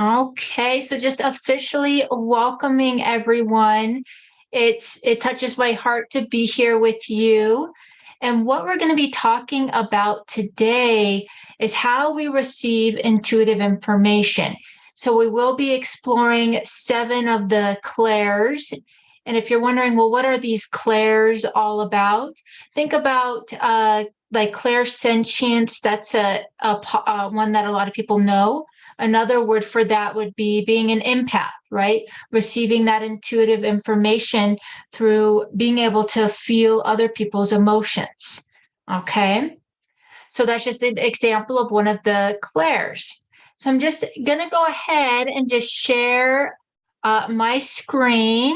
Okay, so just officially welcoming everyone. It touches my heart to be here with you. And what we're going to be talking about today is how we receive intuitive information. So we will be exploring 7 of the clairs. And if you're wondering, well, what are these clairs all about? Think about like clairsentience. That's a one that a lot of people know. Another word for that would be being an empath, right? Receiving that intuitive information through being able to feel other people's emotions. Okay. So that's just an example of one of the clairs. So I'm just going to go ahead and just share my screen.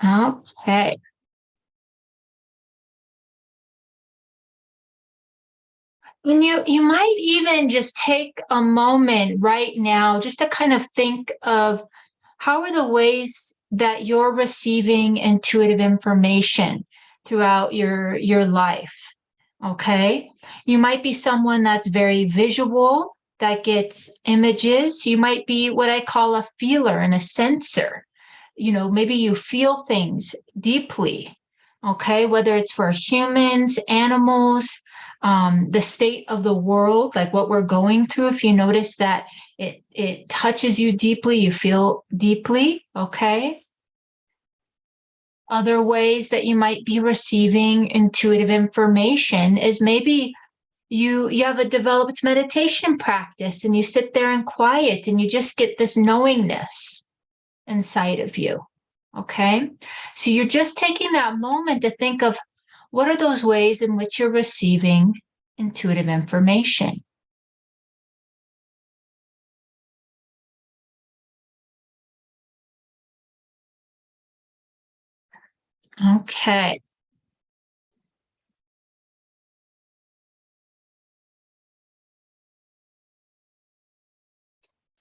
Okay. And you might even just take a moment right now just to kind of think of how are the ways that you're receiving intuitive information throughout your life? Okay. You might be someone that's very visual, that gets images. You might be what I call a feeler and a sensor. Maybe you feel things deeply. Okay. Whether it's for humans, animals, the state of the world, like what we're going through. If you notice that it touches you deeply, you feel deeply. Okay. Other ways that you might be receiving intuitive information is maybe you have a developed meditation practice and you sit there in quiet and you just get this knowingness inside of you. Okay. So you're just taking that moment to think of what are those ways in which you're receiving intuitive information. Okay.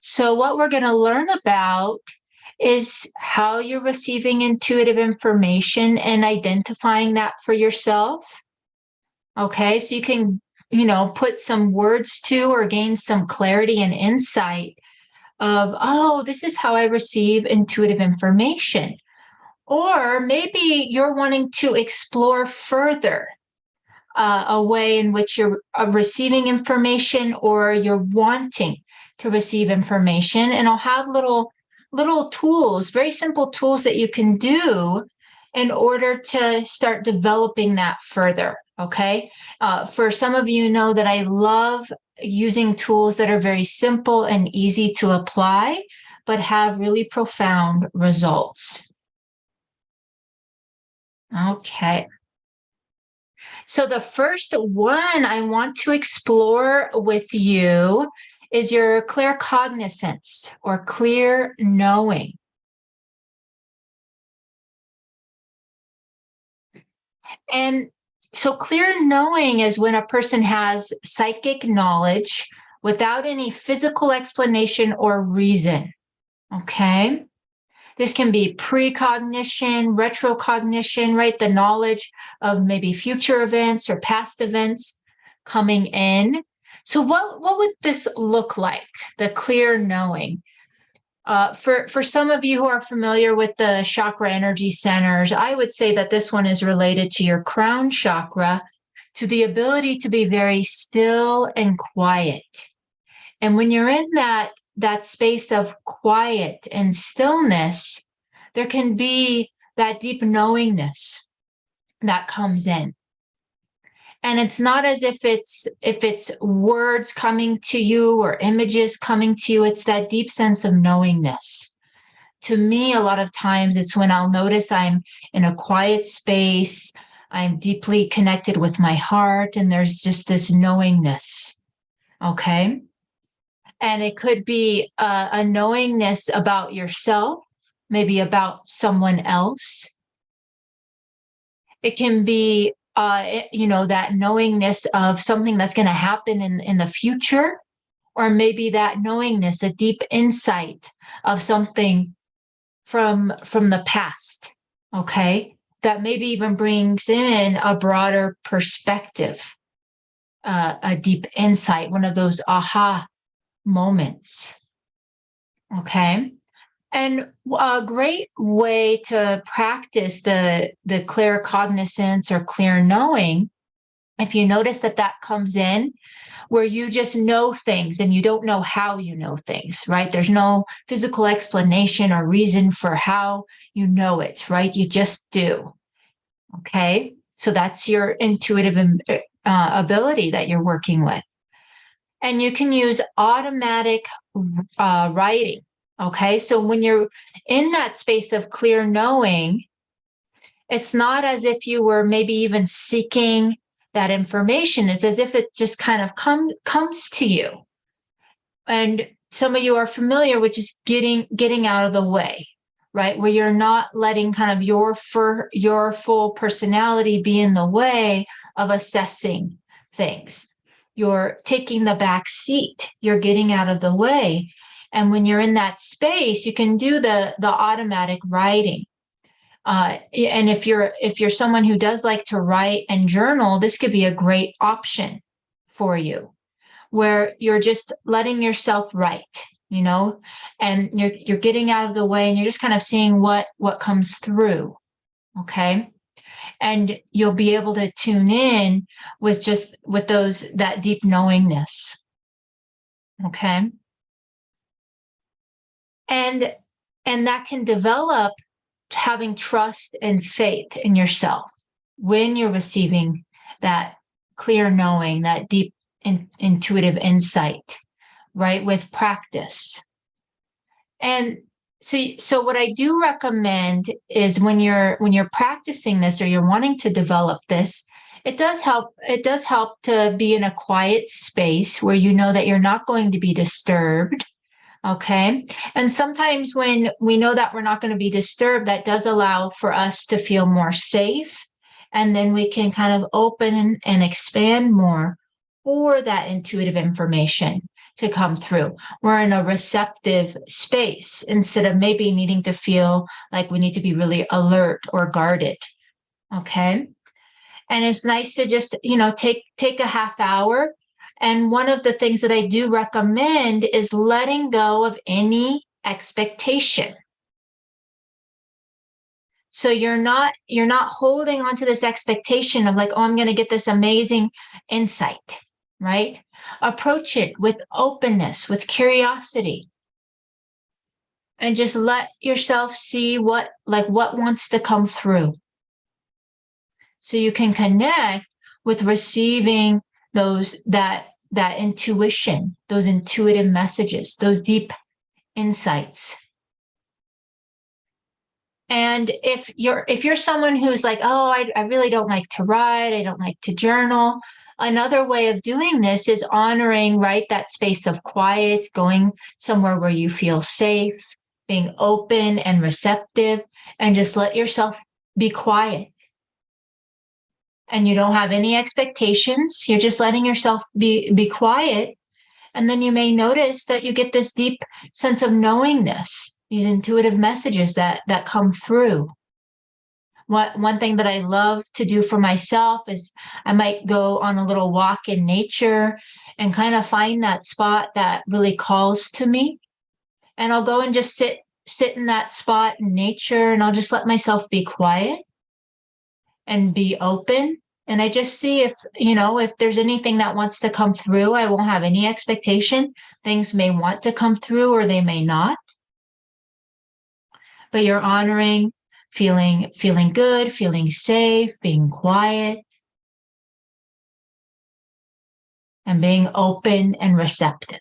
So what we're going to learn about is how you're receiving intuitive information and identifying that for yourself. Okay, so you can, put some words to or gain some clarity and insight of, oh, this is how I receive intuitive information. Or maybe you're wanting to explore further a way in which you're receiving information or you're wanting to receive information. And I'll have little tools, very simple tools that you can do in order to start developing that further. Okay. For some of you know that I love using tools that are very simple and easy to apply, but have really profound results. Okay. So the first one I want to explore with you is your claircognizance or clear knowing. And so clear knowing is when a person has psychic knowledge without any physical explanation or reason. Okay. This can be precognition, retrocognition, right? The knowledge of maybe future events or past events coming in. So what would this look like, the clear knowing? For some of you who are familiar with the chakra energy centers, I would say that this one is related to your crown chakra, to the ability to be very still and quiet. And when you're in that space of quiet and stillness, there can be that deep knowingness that comes in. And it's not as if it's words coming to you or images coming to you. It's that deep sense of knowingness. To me, a lot of times it's when I'll notice I'm in a quiet space, I'm deeply connected with my heart, and there's just this knowingness. Okay. And it could be a knowingness about yourself, maybe about someone else. It can be, that knowingness of something that's going to happen in the future, or maybe that knowingness, a deep insight of something from the past, okay, that maybe even brings in a broader perspective, a deep insight, one of those aha moments, okay? And a great way to practice the claircognizance or clear knowing, if you notice that that comes in where you just know things and you don't know how you know things, right? There's no physical explanation or reason for how you know it, right? You just do, okay? So that's your intuitive ability that you're working with. And you can use automatic writing. Okay, so when you're in that space of clear knowing, it's not as if you were maybe even seeking that information. It's as if it just kind of comes to you. And some of you are familiar with just getting out of the way, right? Where you're not letting kind of your full personality be in the way of assessing things. You're taking the back seat. You're getting out of the way. And when you're in that space, you can do the automatic writing. And if you're someone who does like to write and journal, this could be a great option for you, where you're just letting yourself write, you know, and you're getting out of the way and you're just kind of seeing what comes through. Okay. And you'll be able to tune in with that deep knowingness. Okay. And that can develop having trust and faith in yourself when you're receiving that clear knowing, that deep intuitive insight, right? With practice. And so what I do recommend is when you're practicing this or you're wanting to develop this, it does help to be in a quiet space where you know that you're not going to be disturbed. Okay. And sometimes when we know that we're not going to be disturbed, that does allow for us to feel more safe. And then we can kind of open and expand more for that intuitive information to come through. We're in a receptive space instead of maybe needing to feel like we need to be really alert or guarded. Okay. And it's nice to just, take a half hour. And one of the things that I do recommend is letting go of any expectation. So you're not holding on to this expectation of like, oh, I'm going to get this amazing insight, right? Approach it with openness, with curiosity. And just let yourself see what wants to come through. So you can connect with receiving that intuition, those intuitive messages, those deep insights. And if you're someone who's like, oh, I really don't like to write, I don't like to journal, another way of doing this is honoring, right, that space of quiet, going somewhere where you feel safe, being open and receptive, and just let yourself be quiet. And you don't have any expectations. You're just letting yourself be quiet. And then you may notice that you get this deep sense of knowingness, these intuitive messages that come through. One thing that I love to do for myself is I might go on a little walk in nature and kind of find that spot that really calls to me. And I'll go and just sit in that spot in nature, and I'll just let myself be quiet and be open. And I just see if there's anything that wants to come through. I won't have any expectation. Things may want to come through or they may not. But you're honoring feeling good, feeling safe, being quiet, and being open and receptive.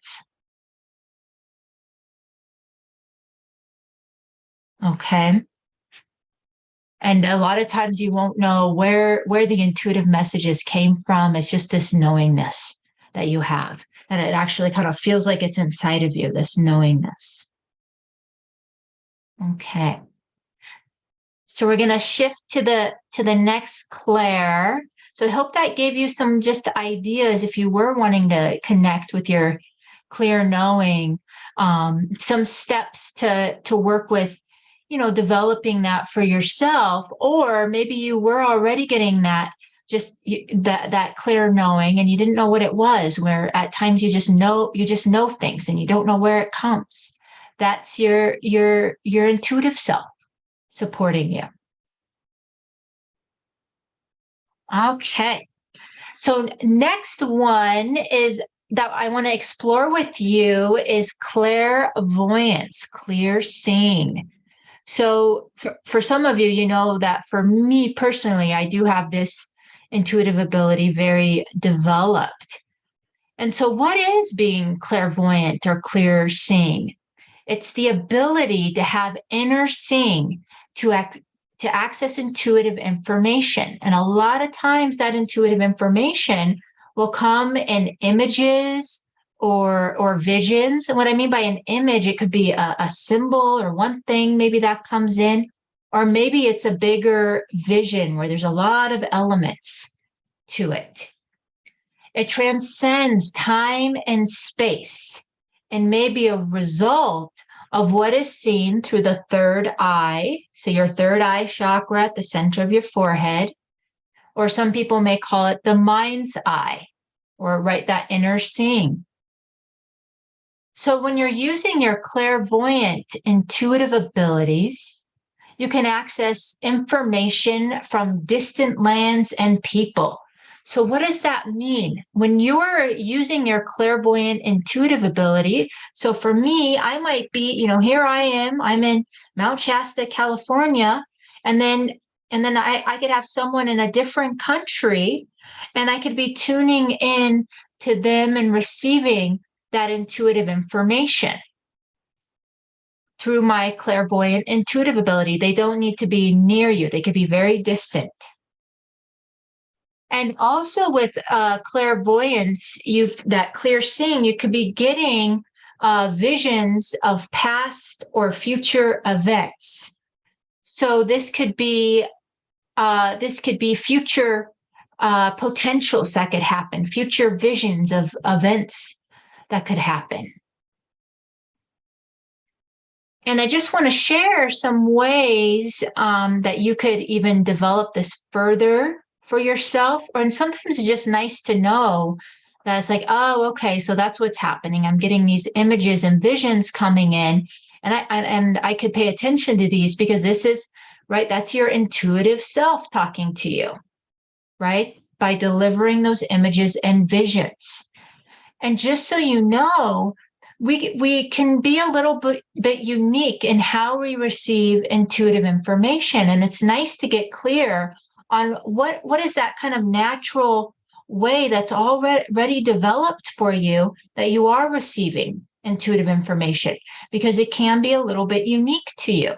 Okay. And a lot of times you won't know where the intuitive messages came from. It's just this knowingness that you have, that it actually kind of feels like it's inside of you, this knowingness. Okay. So we're going to shift to the next Clair. So I hope that gave you some just ideas if you were wanting to connect with your clear knowing, some steps to work with developing that for yourself, or maybe you were already getting that, just that clear knowing, and you didn't know what it was, where at times you just know things and you don't know where it comes. That's your intuitive self supporting you. Okay. So next one is that I want to explore with you is clairvoyance, clear seeing. So for some of you, you know that for me personally, I do have this intuitive ability very developed. And so what is being clairvoyant or clear seeing? It's the ability to have inner seeing, to access intuitive information. And a lot of times that intuitive information will come in images or visions. And what I mean by an image, it could be a symbol or one thing maybe that comes in, or maybe it's a bigger vision where there's a lot of elements to it. It transcends time and space and may be a result of what is seen through the third eye. So your third eye chakra at the center of your forehead, or some people may call it the mind's eye, or that inner seeing. So when you're using your clairvoyant intuitive abilities, you can access information from distant lands and people. So what does that mean? When you're using your clairvoyant intuitive ability, so for me, I might be, here I'm in Mount Shasta, California, and then I could have someone in a different country, and I could be tuning in to them and receiving that intuitive information through my clairvoyant intuitive ability. They don't need to be near you. They could be very distant. And also with clairvoyance, that clear seeing, you could be getting visions of past or future events. So this could be future potentials that could happen, future visions of events that could happen. And I just want to share some ways that you could even develop this further for yourself. And sometimes it's just nice to know that it's like, oh, okay, so that's what's happening. I'm getting these images and visions coming in, and I could pay attention to these because this is, right, that's your intuitive self talking to you, right, by delivering those images and visions. And just so you know, we can be a little bit unique in how we receive intuitive information. And it's nice to get clear on what is that kind of natural way that's already developed for you that you are receiving intuitive information, because it can be a little bit unique to you.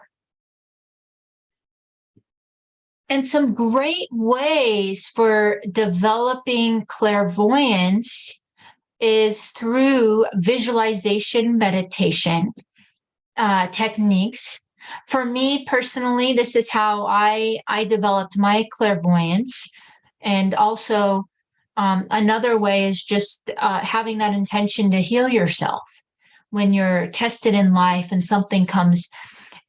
And some great ways for developing clairvoyance is through visualization meditation techniques. For me personally, this is how I developed my clairvoyance. And also another way is just having that intention to heal yourself. When you're tested in life and something comes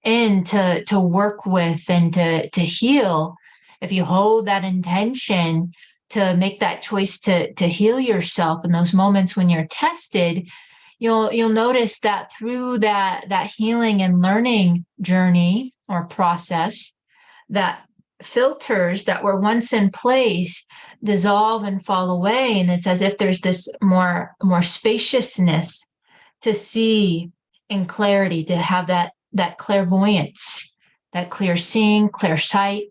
in to work with and to heal, if you hold that intention to make that choice to heal yourself in those moments when you're tested, you'll notice that through that healing and learning journey or process, that filters that were once in place dissolve and fall away, and it's as if there's this more spaciousness to see in clarity, to have that clairvoyance, that clear seeing, clear sight.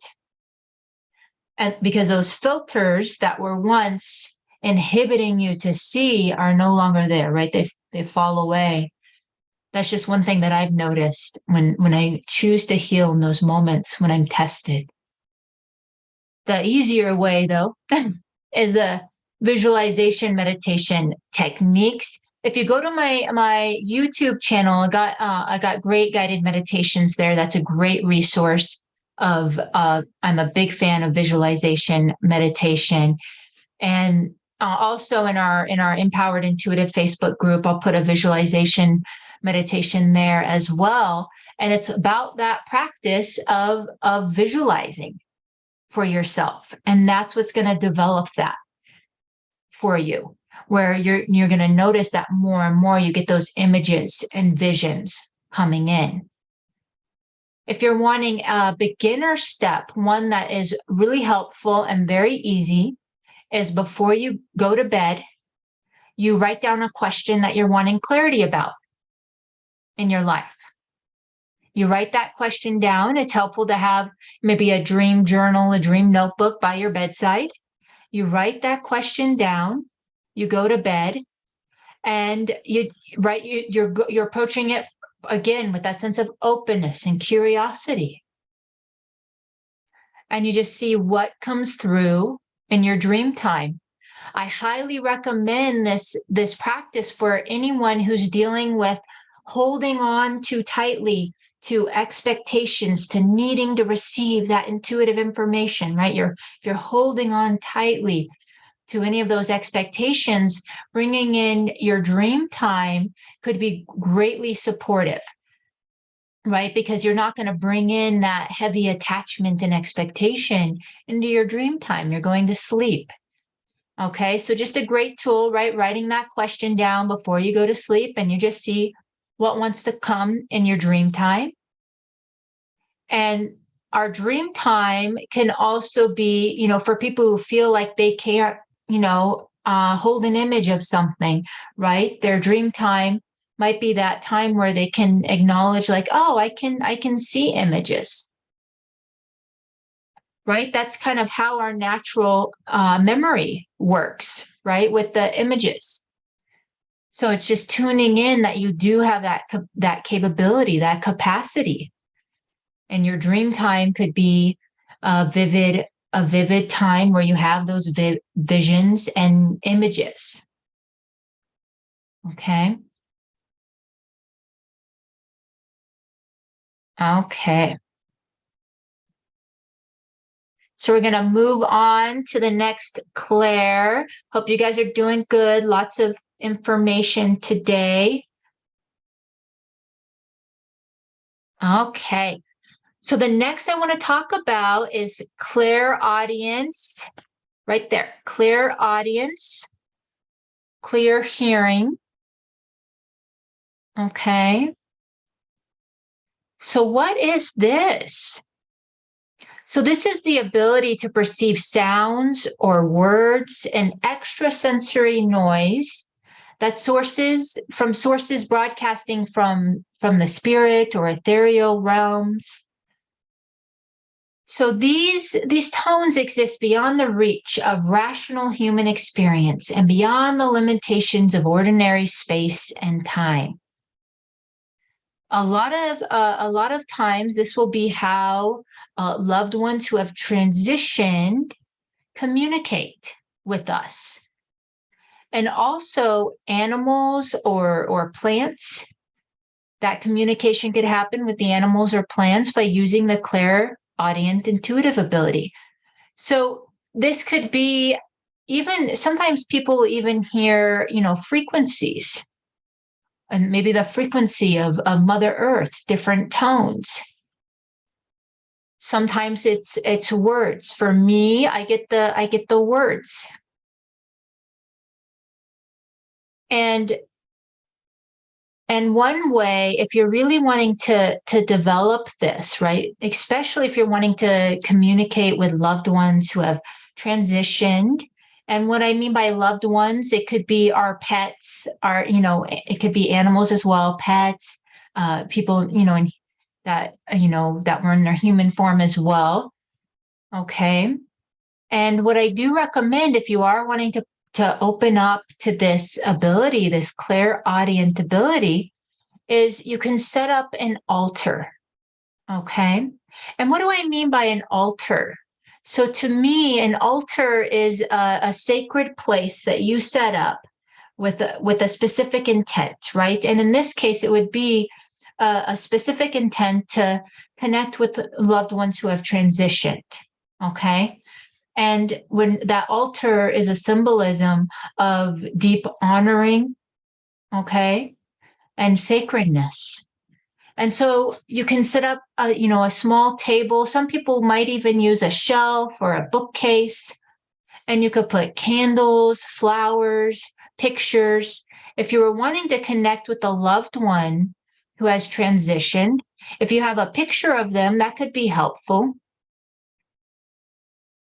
And because those filters that were once inhibiting you to see are no longer there, right? They fall away. That's just one thing that I've noticed when I choose to heal in those moments when I'm tested. The easier way, though, is a visualization meditation techniques. If you go to my YouTube channel, I got great guided meditations there. That's a great resource. I'm a big fan of visualization meditation, and also in our Empowered Intuitive Facebook group, I'll put a visualization meditation there as well. And it's about that practice of visualizing for yourself. And that's what's going to develop that for you, where you're going to notice that more and more you get those images and visions coming in. If you're wanting a beginner step, one that is really helpful and very easy is before you go to bed, you write down a question that you're wanting clarity about in your life. You write that question down. It's helpful to have maybe a dream journal, a dream notebook by your bedside. You write that question down, you go to bed, and you're approaching it again with that sense of openness and curiosity. And you just see what comes through in your dream time. I highly recommend this practice for anyone who's dealing with holding on too tightly to expectations, to needing to receive that intuitive information, right? You're holding on tightly to any of those expectations. Bringing in your dream time could be greatly supportive, right? Because you're not going to bring in that heavy attachment and expectation into your dream time. You're going to sleep. Okay, so just a great tool, right? Writing that question down before you go to sleep, and you just see what wants to come in your dream time. And our dream time can also be, for people who feel like they can't, hold an image of something, right? Their dream time might be that time where they can acknowledge, like, oh, I can see images. Right? That's kind of how our natural memory works, right? With the images. So it's just tuning in that you do have that capability, that capacity. And your dream time could be a vivid time where you have those visions and images. Okay. Okay. So we're going to move on to the next Clair. Hope you guys are doing good. Lots of information today. Okay. So the next I want to talk about is Clairaudience. Right there. Clairaudience. Clear hearing. Okay. So what is this? So this is the ability to perceive sounds or words and extrasensory noise that sources broadcasting from the spirit or ethereal realms. So these tones exist beyond the reach of rational human experience and beyond the limitations of ordinary space and time. A lot of times, this will be how loved ones who have transitioned communicate with us. And also animals or plants. That communication could happen with the animals or plants by using the clairaudient intuitive ability. So this could be even, sometimes people even hear, frequencies. And maybe the frequency of Mother Earth, different tones. Sometimes it's words. For me, I get the words. And one way, if you're really wanting to develop this, right, especially if you're wanting to communicate with loved ones who have transitioned. And what I mean by loved ones, it could be our pets, it could be animals as well, pets, people, that were in their human form as well. Okay. And what I do recommend, if you are wanting to open up to this ability, this clairaudient ability, is you can set up an altar. Okay. And what do I mean by an altar? So to me, an altar is a sacred place that you set up with a specific intent, right? And in this case, it would be a specific intent to connect with loved ones who have transitioned, okay? And when that altar is a symbolism of deep honoring, okay, and sacredness. And so you can set up a small table. Some people might even use a shelf or a bookcase, and you could put candles, flowers, pictures. If you were wanting to connect with a loved one who has transitioned, if you have a picture of them, that could be helpful.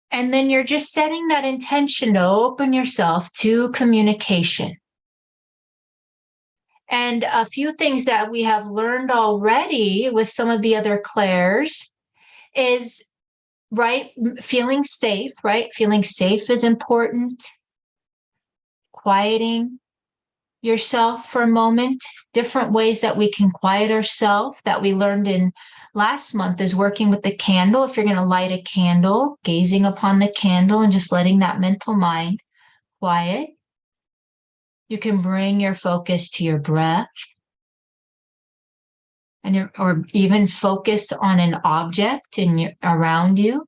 And then you're just setting that intention to open yourself to communication. And a few things that we have learned already with some of the other clairs is, right, feeling safe, right? Feeling safe is important. Quieting yourself for a moment. Different ways that we can quiet ourselves that we learned in last month is working with the candle. If you're going to light a candle, gazing upon the candle and just letting that mental mind quiet. You can bring your focus to your breath, and or even focus on an object around you.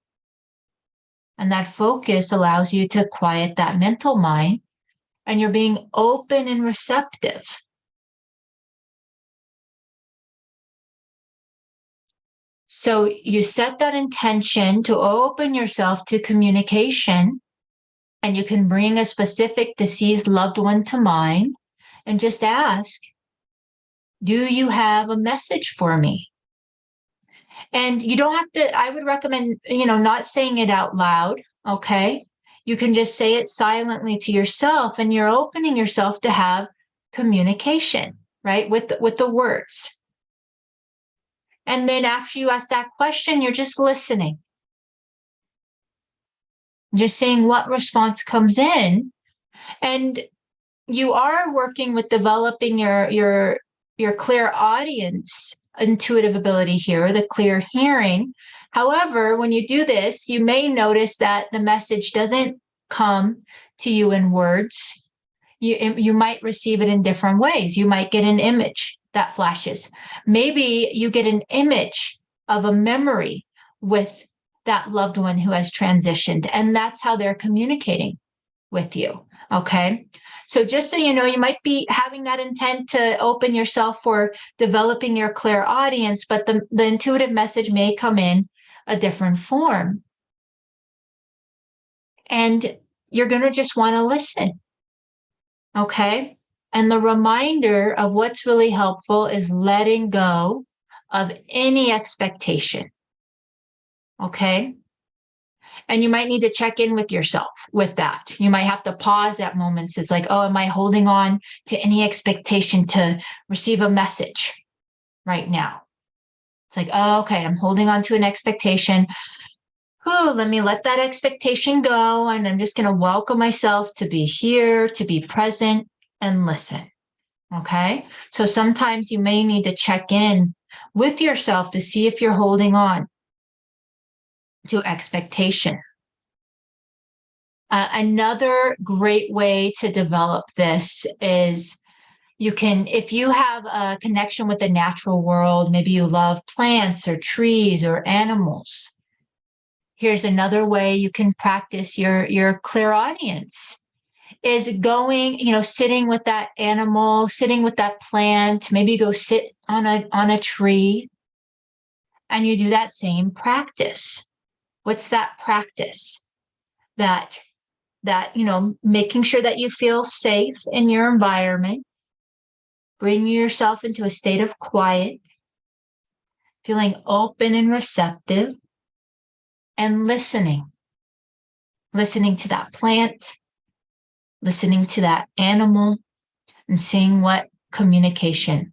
And that focus allows you to quiet that mental mind, and you're being open and receptive. So you set that intention to open yourself to communication, and you can bring a specific deceased loved one to mind and just ask, do you have a message for me? And you don't have to, I would recommend, not saying it out loud, okay? You can just say it silently to yourself, and you're opening yourself to have communication, right? With the words. And then after you ask that question, you're just listening. Just seeing what response comes in. And you are working with developing your clairaudience intuitive ability here, the clear hearing. However, when you do this, you may notice that the message doesn't come to you in words. You might receive it in different ways. You might get an image that flashes. Maybe you get an image of a memory with that loved one who has transitioned, and that's how they're communicating with you. Okay. So just so you know, you might be having that intent to open yourself for developing your clairaudience, but the intuitive message may come in a different form. And you're going to just want to listen. Okay. And the reminder of what's really helpful is letting go of any expectation. Okay. And you might need to check in with yourself with that. You might have to pause at moments. It's like, oh, am I holding on to any expectation to receive a message right now? It's like, oh, okay, I'm holding on to an expectation. Oh, let me let that expectation go. And I'm just going to welcome myself to be here, to be present and listen. Okay. So sometimes you may need to check in with yourself to see if you're holding on to expectation. Another great way to develop this is you can, if you have a connection with the natural world, maybe you love plants or trees or animals. Here's another way you can practice your clairaudience is going, sitting with that animal, sitting with that plant, maybe go sit on a tree, and you do that same practice. What's that practice? That, making sure that you feel safe in your environment, bringing yourself into a state of quiet, feeling open and receptive, and listening to that plant, listening to that animal, and seeing what communication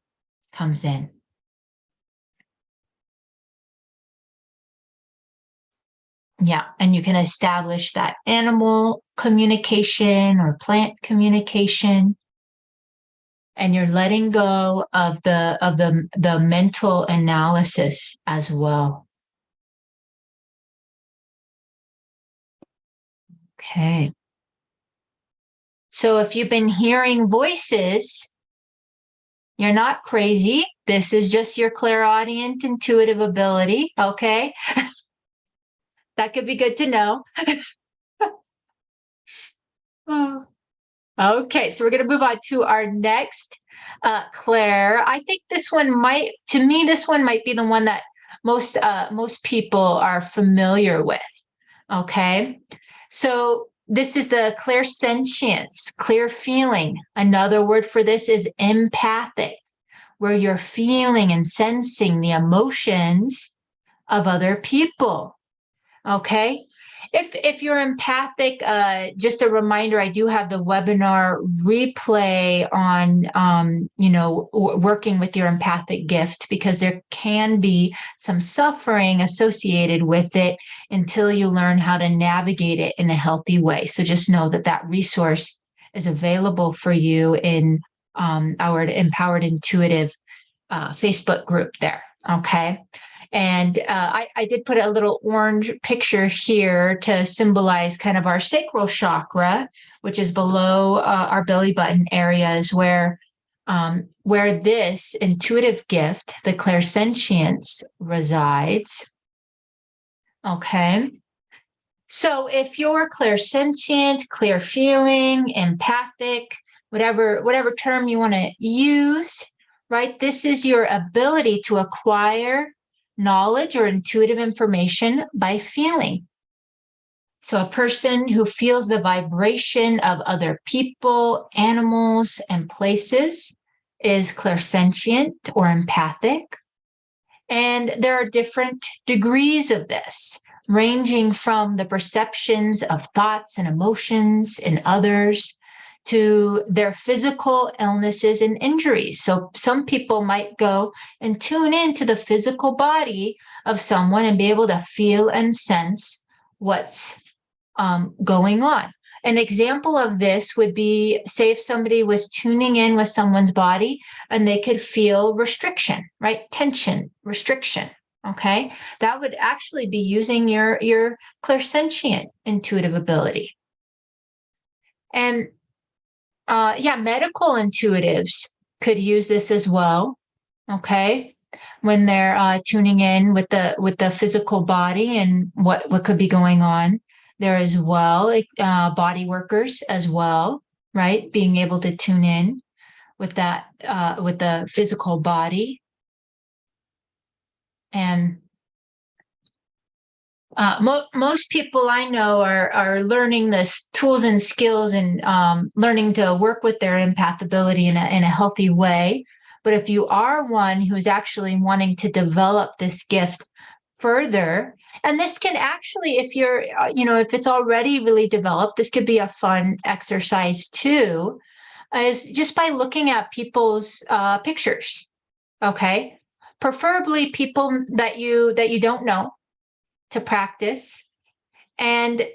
comes in. Yeah, and you can establish that animal communication or plant communication, and you're letting go of the mental analysis as well. Okay. So if you've been hearing voices, you're not crazy. This is just your clairaudient intuitive ability. Okay. That could be good to know. Oh. Okay, so we're going to move on to our next Claire. I think this one might, to me, this one might be the one that most people are familiar with. Okay, so this is the clairsentience, clear feeling. Another word for this is empathic, where you're feeling and sensing the emotions of other people. Okay. If you're empathic, just a reminder, I do have the webinar replay on, working with your empathic gift, because there can be some suffering associated with it until you learn how to navigate it in a healthy way. So just know that that resource is available for you in our Empowered Intuitive Facebook group there. Okay. And I did put a little orange picture here to symbolize kind of our sacral chakra, which is below our belly button areas, where this intuitive gift, the clairsentience, resides. Okay. So if you're clairsentient, clear feeling, empathic, whatever term you want to use, right? This is your ability to acquire knowledge or intuitive information by feeling. So a person who feels the vibration of other people, animals, and places is clairsentient or empathic. And there are different degrees of this, ranging from the perceptions of thoughts and emotions in others to their physical illnesses and injuries. So some people might go and tune into the physical body of someone and be able to feel and sense what's going on. An example of this would be, say, if somebody was tuning in with someone's body and they could feel restriction, right? Tension, restriction. Okay. That would actually be using your clairsentient intuitive ability. And medical intuitives could use this as well. Okay. When they're tuning in with the physical body and what could be going on there as well, body workers as well, right? Being able to tune in with that, with the physical body. And most people I know are learning this tools and skills and learning to work with their empathability in a healthy way. But if you are one who's actually wanting to develop this gift further, and this can actually, if you're, if it's already really developed, this could be a fun exercise too, is just by looking at people's pictures. Okay. Preferably people that you don't know, to practice and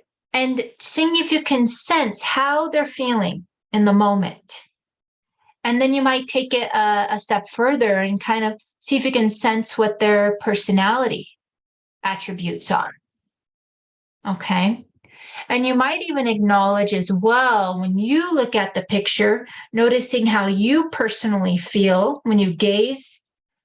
seeing if you can sense how they're feeling in the moment. And then you might take it a step further and kind of see if you can sense what their personality attributes are. Okay. And you might even acknowledge as well, when you look at the picture, noticing how you personally feel when you gaze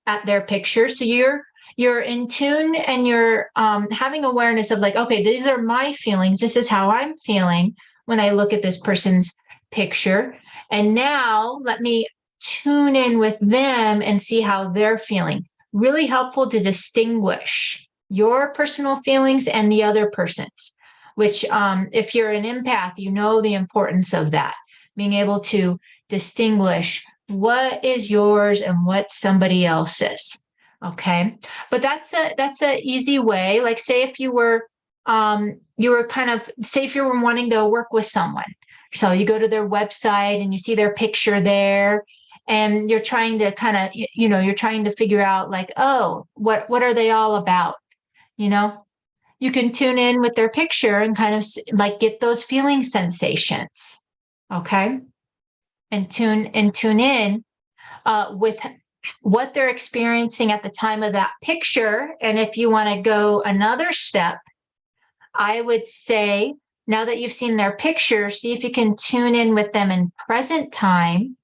at their picture. So you're in tune and you're having awareness of like, okay, these are my feelings. This is how I'm feeling when I look at this person's picture. And now let me tune in with them and see how they're feeling. Really helpful to distinguish your personal feelings and the other person's, which if you're an empath, you know the importance of that, being able to distinguish what is yours and what somebody else's. Okay. But that's a easy way. Like say if you were say if you were wanting to work with someone. So you go to their website and you see their picture there and you're trying to kind of, you're trying to figure out like, oh, what are they all about? You can tune in with their picture and kind of like get those feeling sensations. Okay. And tune in with what they're experiencing at the time of that picture. And if you want to go another step, I would say, now that you've seen their picture, see if you can tune in with them in present time.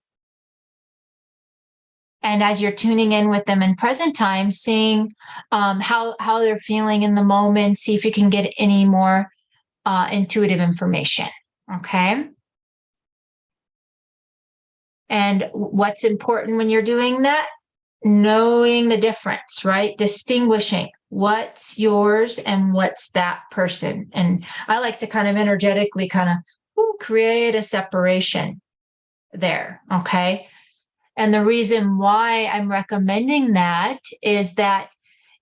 And as you're tuning in with them in present time, seeing how they're feeling in the moment, see if you can get any more intuitive information. Okay. And what's important when you're doing that? Knowing the difference, right? Distinguishing what's yours and what's that person. And I like to kind of energetically kind of create a separation there. Okay. And the reason why I'm recommending that is that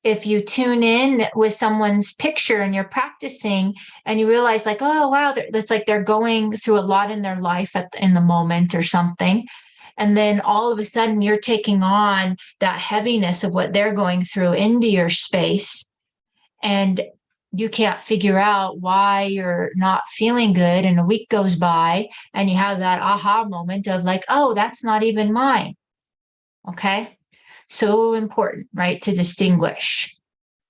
if you tune in with someone's picture and you're practicing and you realize like, oh, wow, that's like they're going through a lot in their life in the moment or something. And then all of a sudden you're taking on that heaviness of what they're going through into your space. And you can't figure out why you're not feeling good. And a week goes by and you have that aha moment of like, oh, that's not even mine. Okay. So important, right? To distinguish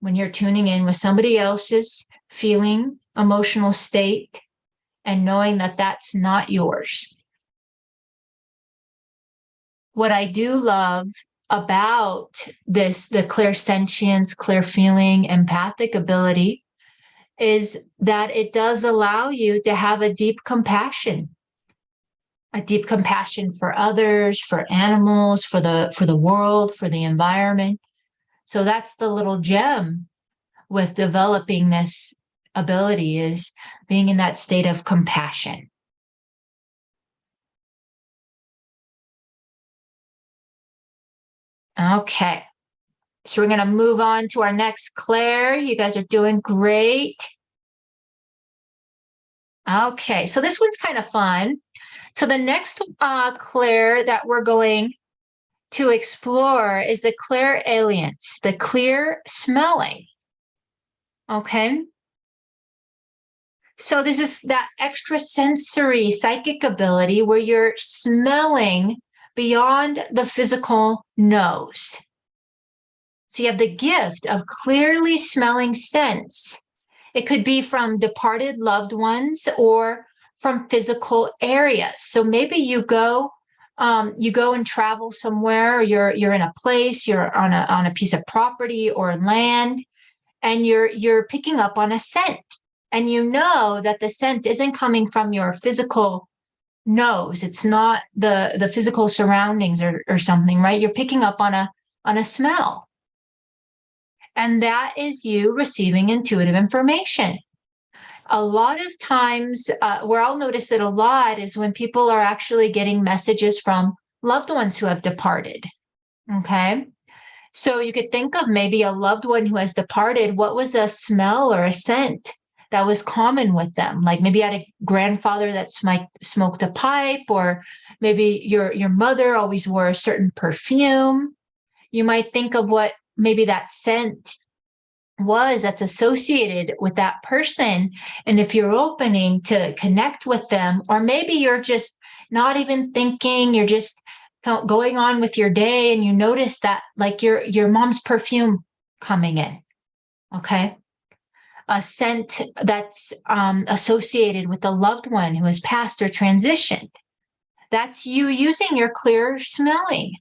when you're tuning in with somebody else's feeling, emotional state, and knowing that that's not yours. What I do love about this, the clairsentience, clear feeling, empathic ability, is that it does allow you to have a deep compassion for others, for animals, for the world, for the environment. So that's the little gem with developing this ability, is being in that state of compassion. Okay. So we're going to move on to our next Clair. You guys are doing great. Okay. So this one's kind of fun. So the next Clair that we're going to explore is the Clairaudience, the clear smelling. Okay. So this is that extrasensory psychic ability where you're smelling beyond the physical nose. So you have the gift of clearly smelling scents. It could be from departed loved ones or from physical areas. So maybe you go and travel somewhere, or you're in a place, you're on a piece of property or land, and you're picking up on a scent. And you know that the scent isn't coming from your physical nose. It's not the physical surroundings or something, right? You're picking up on a smell. And that is you receiving intuitive information. A lot of times, where I'll notice it a lot is when people are actually getting messages from loved ones who have departed. Okay. So you could think of maybe a loved one who has departed. What was a smell or a scent that was common with them? Like maybe you had a grandfather that smoked a pipe, or maybe your mother always wore a certain perfume. You might think of what maybe that scent was that's associated with that person. And if you're opening to connect with them, or maybe you're just not even thinking, you're just going on with your day, and you notice that like your mom's perfume coming in. Okay. A scent that's associated with a loved one who has passed or transitioned. That's you using your clear smelling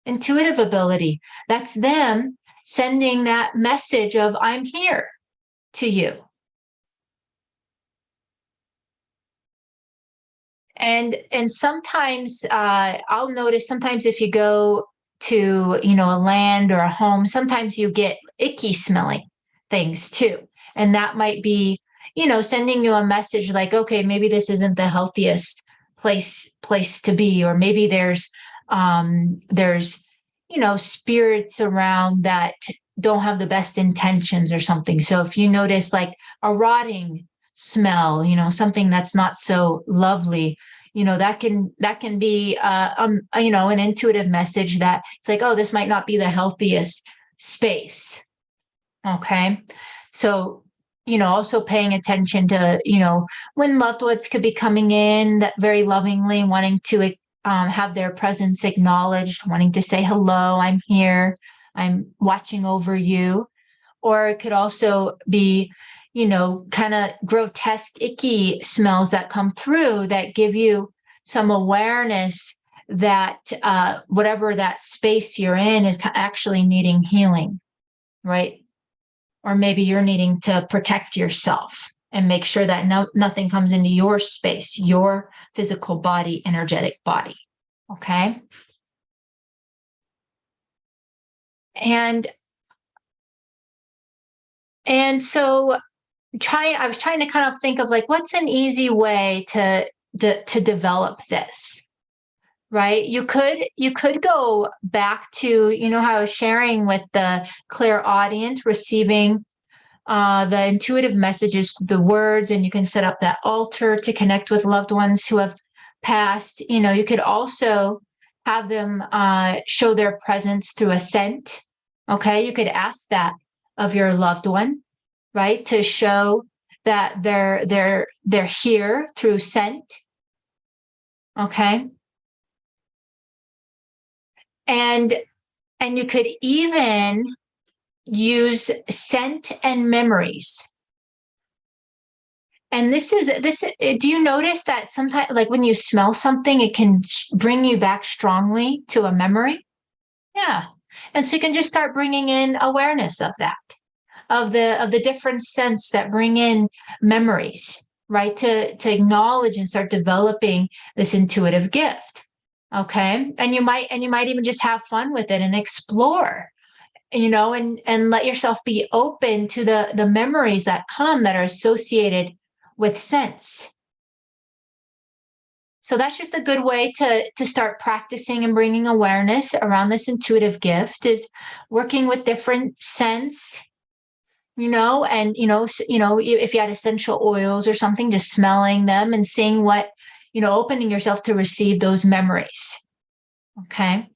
intuitive ability. That's them sending that message of I'm here to you. And sometimes I'll notice sometimes if you go to, a land or a home, sometimes you get icky smelling things too. And that might be, sending you a message like, okay, maybe this isn't the healthiest place to be, or maybe there's spirits around that don't have the best intentions or something. So if you notice like a rotting smell, something that's not so lovely, that can be an intuitive message that it's like, oh, this might not be the healthiest space. Okay. So, also paying attention to, when loved ones could be coming in that very lovingly, wanting to have their presence acknowledged, wanting to say, hello, I'm here, I'm watching over you. Or it could also be, kind of grotesque, icky smells that come through that give you some awareness that whatever that space you're in is actually needing healing, right? Or maybe you're needing to protect yourself and make sure that nothing comes into your space, your physical body, energetic body. Okay. And so I was trying to kind of think of like, what's an easy way to develop this, right? You could go back to, how I was sharing with the Clairaudience, receiving the intuitive messages, the words, and you can set up that altar to connect with loved ones who have passed. You could also have them show their presence through a scent. Okay, you could ask that of your loved one, right, to show that they're here through scent. Okay, and you could even use scent and memories. And this, do you notice that sometimes, like when you smell something, it can bring you back strongly to a memory? Yeah. And so you can just start bringing in awareness of that, of the different scents that bring in memories, right? To acknowledge and start developing this intuitive gift. Okay. And you might even just have fun with it and explore, and let yourself be open to the memories that come that are associated with scents. So that's just a good way to start practicing and bringing awareness around this intuitive gift, is working with different scents, and if you had essential oils or something, just smelling them and seeing what, opening yourself to receive those memories. Okay.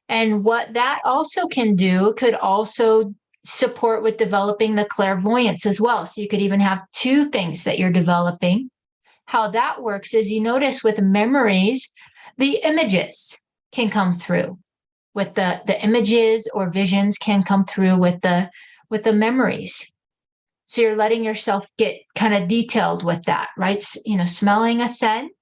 And what that also can do could also support with developing the clairvoyance as well. So you could even have two things that you're developing. How that works is, you notice with memories, the images can come through with the images, or visions can come through with the memories. So you're letting yourself get kind of detailed with that, right? Smelling a scent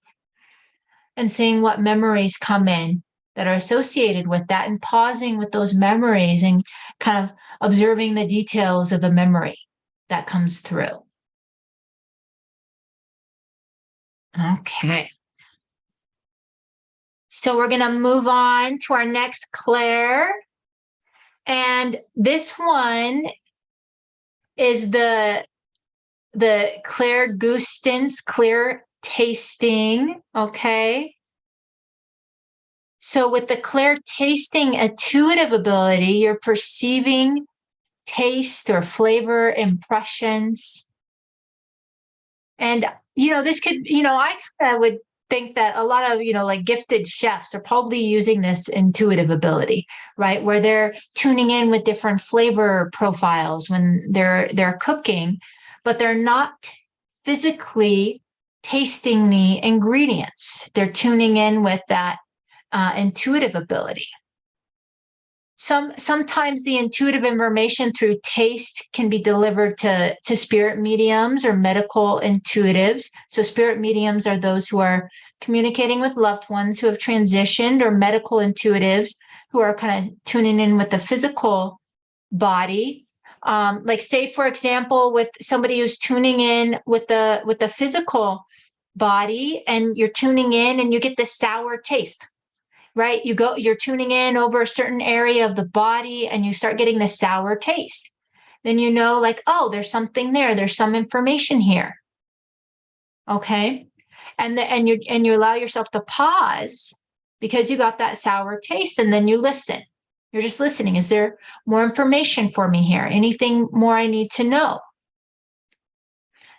and seeing what memories come in that are associated with that, and pausing with those memories and kind of observing the details of the memory that comes through. Okay. So we're going to move on to our next Clair. And this one is the Clairgustance, clear tasting. Okay. So with the Clair tasting intuitive ability, you're perceiving taste or flavor impressions. And, this could, I would think that a lot of, like gifted chefs are probably using this intuitive ability, right? Where they're tuning in with different flavor profiles when they're cooking, but they're not physically tasting the ingredients. They're tuning in with that intuitive ability. Sometimes the intuitive information through taste can be delivered to spirit mediums or medical intuitives. So spirit mediums are those who are communicating with loved ones who have transitioned, or medical intuitives who are kind of tuning in with the physical body. Like say, for example, with somebody who's tuning in with the physical body, and you're tuning in and you get the sour taste, right? You're tuning in over a certain area of the body and you start getting the sour taste. Then like, oh, there's something there. There's some information here. Okay. And you allow yourself to pause because you got that sour taste, and then you listen. You're just listening. Is there more information for me here? Anything more I need to know?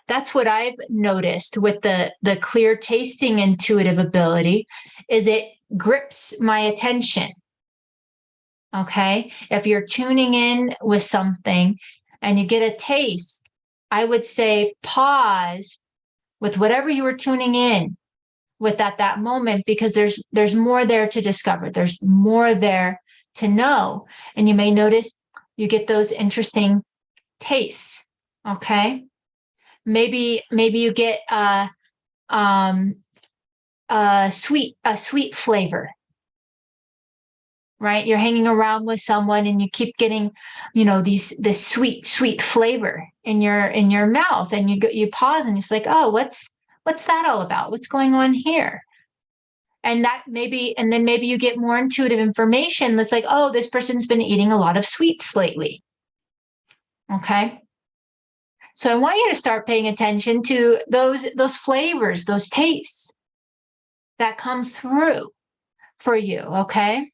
That's what I've noticed with the clear tasting intuitive ability, is it grips my attention. Okay. If you're tuning in with something and you get a taste, I would say pause with whatever you were tuning in with at that moment, because there's more there to discover. There's more there to know. And you may notice you get those interesting tastes. Okay. Maybe you get a sweet flavor, right? You're hanging around with someone and you keep getting, this sweet flavor in your mouth, and you pause and you're like, oh, what's that all about? What's going on here? And then maybe you get more intuitive information that's like, oh, this person's been eating a lot of sweets lately. Okay. So I want you to start paying attention to those flavors, those tastes that come through for you. Okay.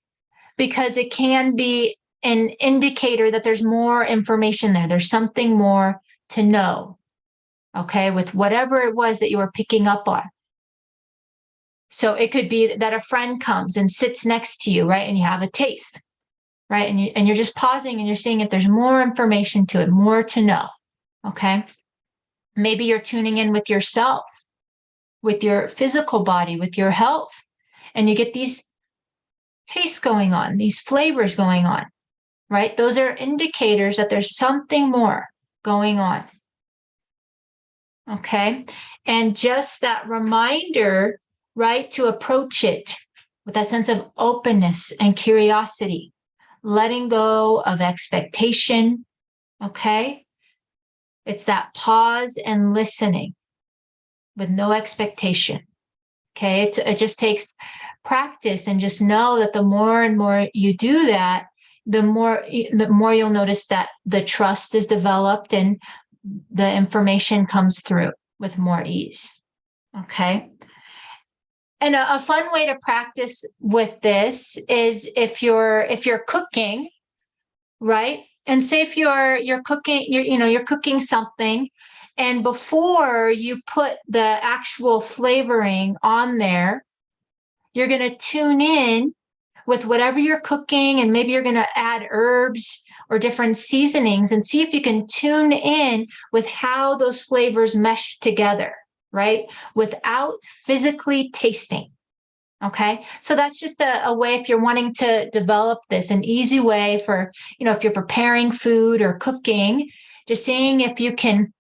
Because it can be an indicator that there's more information there. There's something more to know. Okay. With whatever it was that you were picking up on. So it could be that a friend comes and sits next to you, right? And you have a taste, right? And you're just pausing and you're seeing if there's more information to it, more to know. Okay. Maybe you're tuning in with yourself, with your physical body, with your health, and you get these tastes going on, these flavors going on, right? Those are indicators that there's something more going on. Okay. And just that reminder, right, to approach it with that sense of openness and curiosity, letting go of expectation. Okay. It's that pause and listening with no expectation. Okay. It just takes practice, and just know that the more and more you do that, the more you'll notice that the trust is developed and the information comes through with more ease. Okay. And a fun way to practice with this is if you're cooking, right? And say if you're cooking, you're cooking something, and before you put the actual flavoring on there, you're going to tune in with whatever you're cooking, and maybe you're going to add herbs or different seasonings, and see if you can tune in with how those flavors mesh together, right? Without physically tasting. Okay. So that's just a way, if you're wanting to develop this, an easy way for, if you're preparing food or cooking, just seeing if you can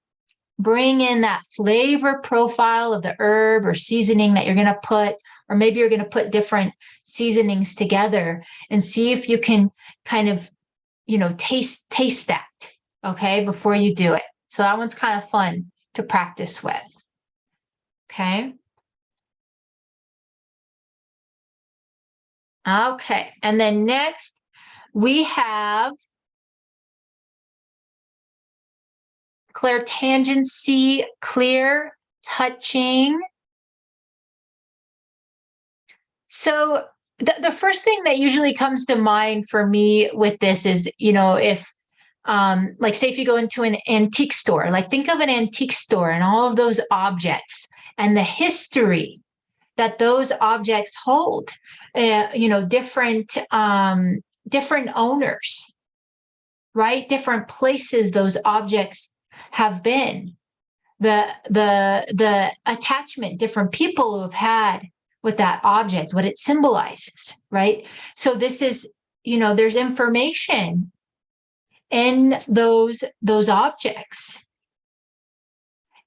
bring in that flavor profile of the herb or seasoning that you're going to put, or maybe you're going to put different seasonings together, and see if you can kind of, taste that. Okay. Before you do it. So that one's kind of fun to practice with. Okay. Okay. And then next we have clairtangency, clear touching. So the first thing that usually comes to mind for me with this is, if like say if you go into an antique store, like think of an antique store and all of those objects and the history that those objects hold, different owners, right? Different places those objects have been, the attachment different people who have had with that object, what it symbolizes, right? So this is, there's information in those objects.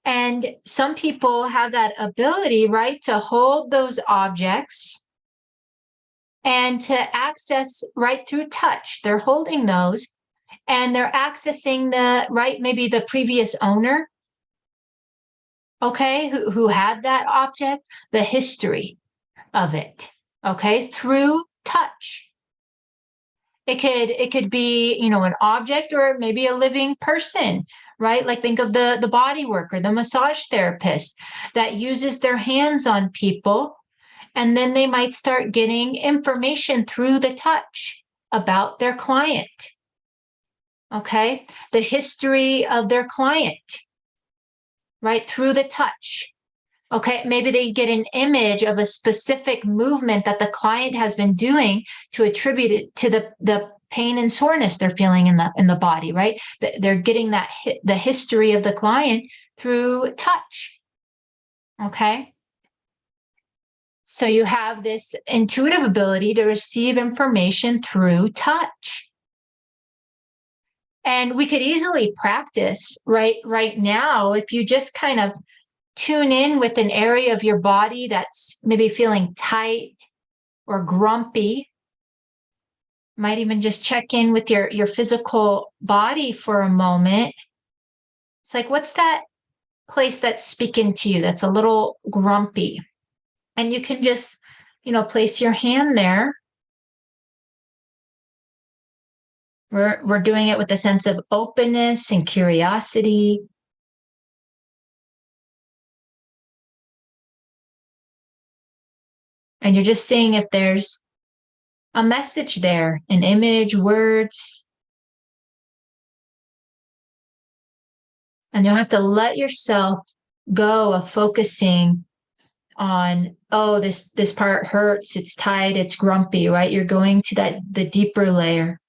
And some people have that ability, right, to hold those objects and to access right through touch. They're holding those and they're accessing maybe the previous owner, okay, who had that object, the history of it, okay, through touch. It could be, an object, or maybe a living person, right? Like think of the body worker, the massage therapist that uses their hands on people, and then they might start getting information through the touch about their client. Okay, the history of their client, right, through the touch. Okay, maybe they get an image of a specific movement that the client has been doing to attribute it to the pain and soreness they're feeling in the body, right? They're getting the history of the client through touch. Okay. So you have this intuitive ability to receive information through touch. And we could easily practice right now if you just kind of tune in with an area of your body that's maybe feeling tight or grumpy. Might even just check in with your physical body for a moment. It's like, what's that place that's speaking to you that's a little grumpy? And you can just, place your hand there. We're doing it with a sense of openness and curiosity. And you're just seeing if there's a message there, an image, words. And you'll have to let yourself go of focusing on, oh, this part hurts, it's tight, it's grumpy, right? You're going to the deeper layer.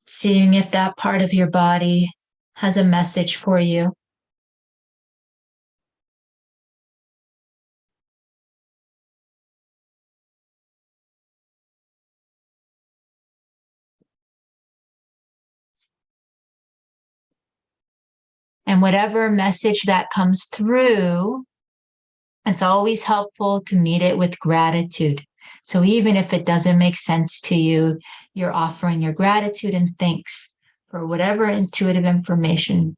Seeing if that part of your body has a message for you. And whatever message that comes through, it's always helpful to meet it with gratitude. So even if it doesn't make sense to you, you're offering your gratitude and thanks for whatever intuitive information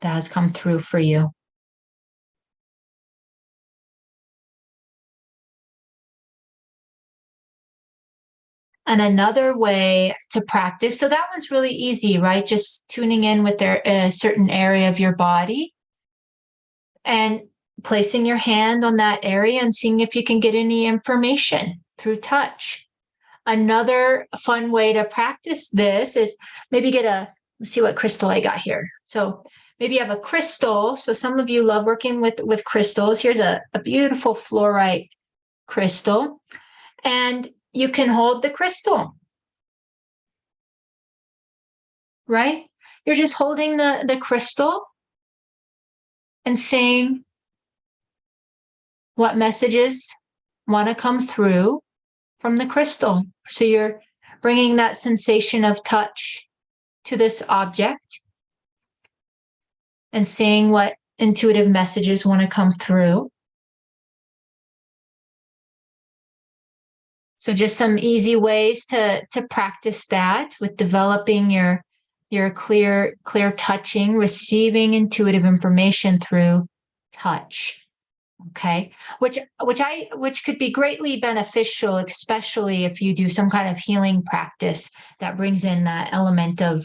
that has come through for you. And another way to practice, so that one's really easy, right? Just tuning in with a certain area of your body and placing your hand on that area and seeing if you can get any information through touch. Another fun way to practice this is maybe let's see what crystal I got here. So maybe you have a crystal. So some of you love working with crystals. Here's a beautiful fluorite crystal. And you can hold the crystal, right? You're just holding the crystal and saying what messages want to come through from the crystal. So you're bringing that sensation of touch to this object and seeing what intuitive messages want to come through. So just some easy ways to practice that with developing your clear touching, receiving intuitive information through touch. Okay, which could be greatly beneficial, especially if you do some kind of healing practice that brings in that element of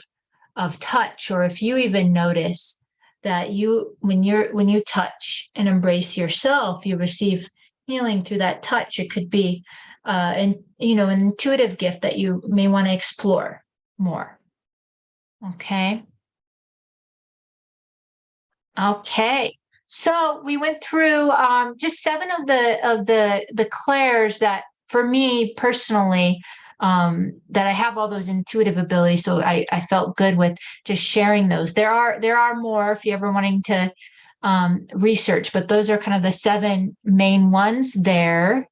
touch, or if you even notice that when you touch and embrace yourself, you receive healing through that touch. It could be an intuitive gift that you may want to explore more. Okay. So we went through just 7 of the clairs that, for me personally, that I have all those intuitive abilities. So I felt good with just sharing those. There are more if you ever wanting to research, but those are kind of the 7 main ones there.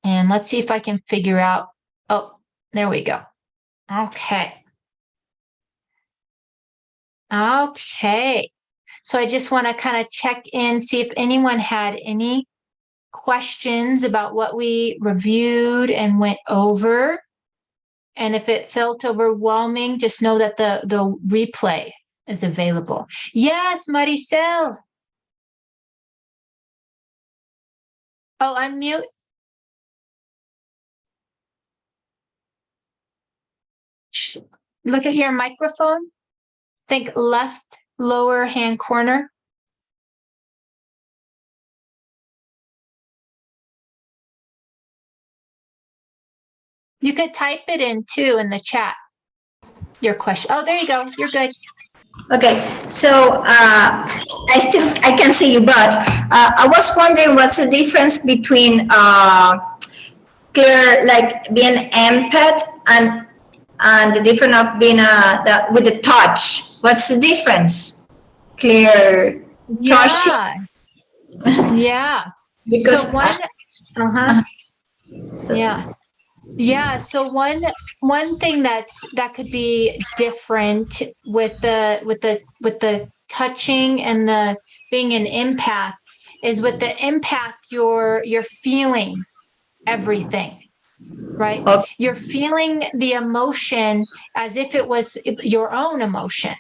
And let's see if I can figure out. Oh, there we go. Okay. So I just want to kind of check in, see if anyone had any questions about what we reviewed and went over. And if it felt overwhelming, just know that the replay is available. Yes, Maricel. Oh, unmute. Look at your microphone. Think left lower hand corner. You could type it in too in the chat. Your question. Oh, there you go. You're good. Okay, so I can see you, but I was wondering what's the difference between Clair, like being empath, and the difference of being with the touch. What's the difference? Clair touch. Yeah. Because so one. Yeah. Yeah, so one thing that could be different with the touching and the being an empath is with the empath you're feeling everything, right? Okay. You're feeling the emotion as if it was your own emotion.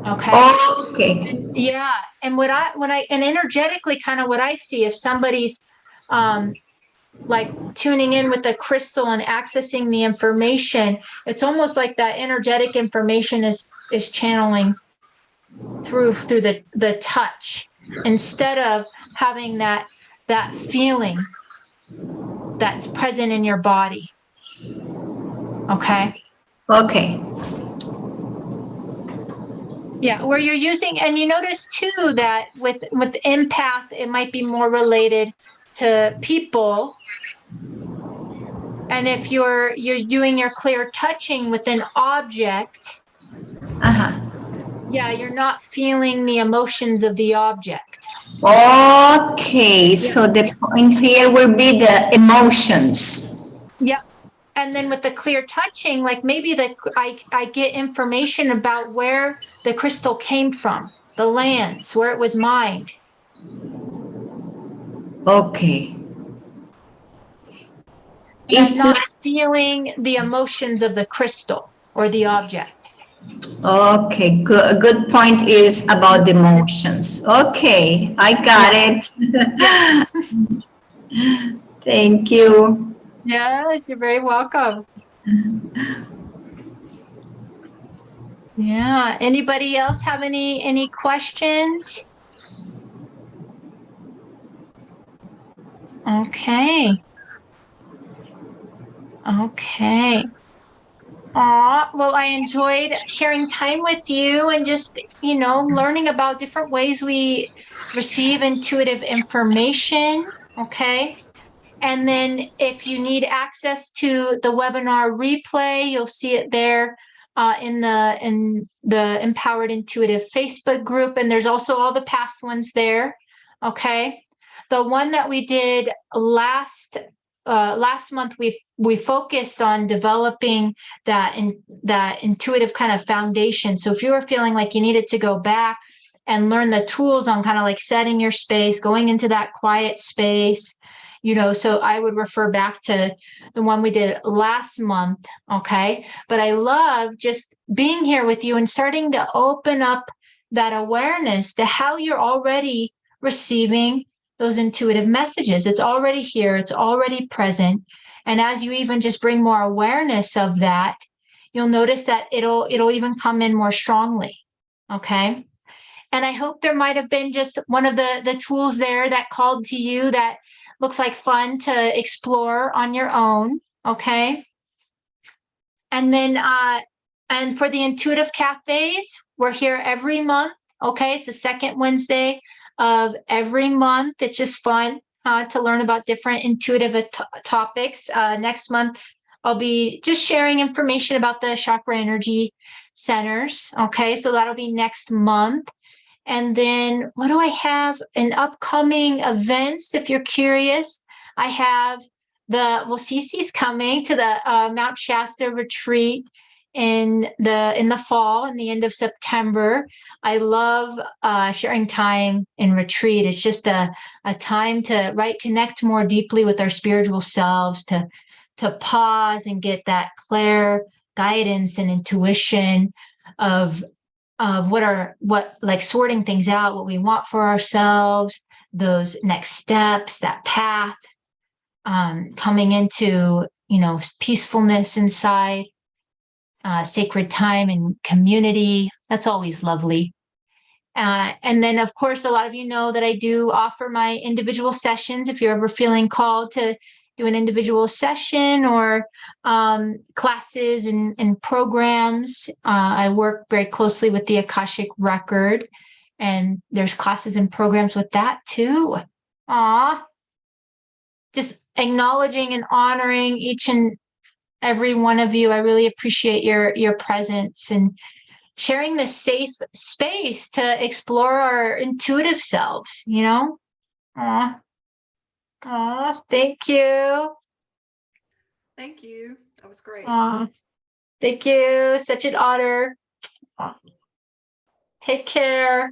Okay. Okay. And yeah, and and energetically kind of what I see if somebody's um like tuning in with the crystal and accessing the information, it's almost like that energetic information is channeling through the touch instead of having that feeling that's present in your body. Okay. Okay. Yeah, where you're using, and you notice too that with empath, it might be more related to people. And if you're doing your clear touching with an object, Uh-huh. yeah, you're not feeling the emotions of the object. Okay, Yeah. so the point here will be the emotions. Yeah. And then with the clear touching, like maybe I get information about where the crystal came from, the lands, where it was mined. Okay. And I'm It's not feeling the emotions of the crystal or the object. okay. Good. A good point is about the emotions. Okay, I got Yeah. it. Yeah. Thank you. Yes, you're very welcome. Yeah. Anybody else have any questions? Okay. Okay. Well, I enjoyed sharing time with you and just, learning about different ways we receive intuitive information. Okay. And then if you need access to the webinar replay, you'll see it there in the Empowered Intuitive Facebook group. And there's also all the past ones there. Okay. The one that we did last month, we focused on developing that intuitive kind of foundation. So if you were feeling like you needed to go back and learn the tools on kind of like setting your space, going into that quiet space, so I would refer back to the one we did last month. Okay. But I love just being here with you and starting to open up that awareness to how you're already receiving those intuitive messages. It's already here. It's already present. And as you even just bring more awareness of that, you'll notice that it'll even come in more strongly. Okay. And I hope there might have been just one of the tools there that called to you that looks like fun to explore on your own. Okay. And then, and for the intuitive cafes, we're here every month. Okay. It's the second Wednesday of every month. It's just fun to learn about different intuitive topics. Next month, I'll be just sharing information about the chakra energy centers. Okay. So that'll be next month. And then what do I have in upcoming events? If you're curious, I have Cece's coming to the Mount Shasta retreat in the fall, in the end of September. I love sharing time in retreat. It's just a time to connect more deeply with our spiritual selves, to pause and get that Clair guidance and intuition of what like sorting things out, what we want for ourselves, those next steps, that path, coming into peacefulness inside, sacred time and community. That's always lovely. And then, of course, a lot of you know that I do offer my individual sessions. If you're ever feeling called to do an individual session or classes and programs, I work very closely with the Akashic Record, and there's classes and programs with that too. Just acknowledging and honoring each and every one of you. I really appreciate your presence and sharing this safe space to explore our intuitive selves. Aw, thank you. Thank you. That was great. Thank you. Such an honor. Take care.